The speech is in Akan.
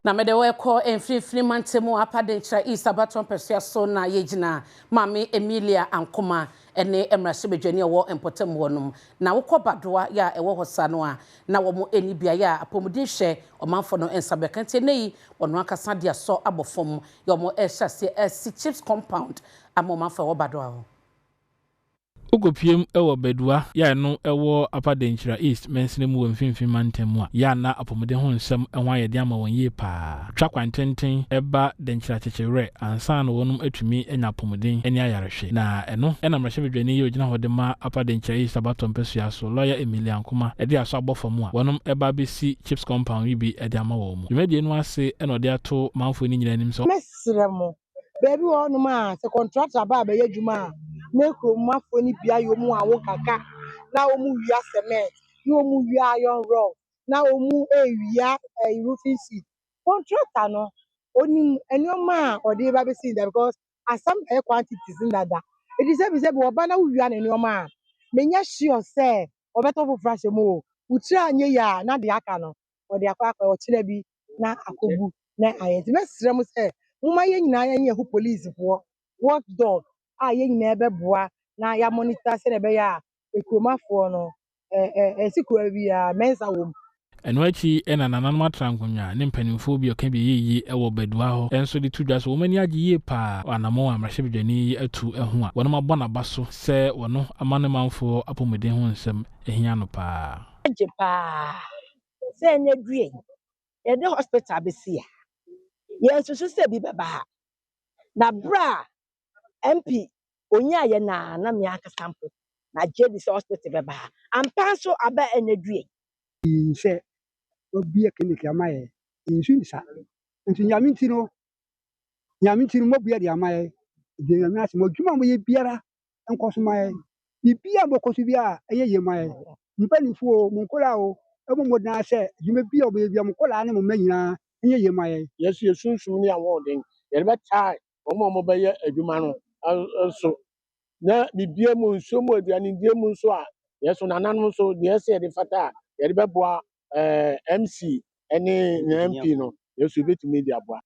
Na mede we ko enfrifri mantemu apadentra East Abaton Persia so na yegina Mami Emilia Ankoma ene emrase bedwani wo empotem wonum na wokọ badoa ya ewo hosa no a na wo mo eni bia ya apomuden hwe omanfo no ensabekante nei wono akasa dia so abofom yo mo ehase esi chips compound amomanfo wo badoa ho Ugopiem ewo bedua ya no ewo apadentra East mensene mu mfimfin mantemu a ya na apomuden ho nsem enwa yede ama won ye pa twa kwantenten eba dentra chechewre ansa na wonum atumi enya apomuden eni ayarehwe na eno ena mrahye bedwani ye ogina hode ma apadentra East Abaton Persia so lawyer Emilia Ankoma ede aso abofom a wonum eba besi chips compound yi bi ede ama wo mu dwumadi enu ase ena ode ato manfo ni nyina nim so mesremo baby wonu ma se contractor ba be yadwuma neko mafo ni bia yo mu awo kaka na o mu wia cement na o mu wia iron rod na o mu ewia roofing sheet contractor no oni enioma ode ba be see that because as some quantities in that it is say be oba na wia na enioma menya sure say obeto for fresh mo utira anye ya na de aka no ode akwa o kire bi na akobu na ayenti mesrem say Uma ye nyina ye hu police for watchdog ye nyina ebeboa na ya monitor se be ya ekromafo no sikwa bia mensa wom eno achi ena nananum atrankonwa ne mpanimfo bi oka bi yeyi ewo bedua ho enso de tudwa so womani age ye pa anamo amrahye bedwani atu eho a wono mabɔ na baso se wono amane manfo apomuden ho nsem ehia no pa age pa se nya due ye de hospital be sia ye susu se bi beba na bra MP onya ye na me aka sample na JDC hospital beba ampa so aba enedue se obi clinic amaye insunisa nti nyaminti no mo bia de amaye de nyamase mo dwuma mo ye biara enkoso maye bibia bokoso bia eye ye maye mpanifo mo nkola o ebo mo na se dwuma bia mo ye bia mo kola ne mo manyina eye ye maye yesu yesunsun ni awon den ye be tai mo be ye adwuma no so na bibia mo nso mo aduane die mo nso a yeso nananom so de ese de fata ye de beboa MC ene na MP no yesu betumi de aboa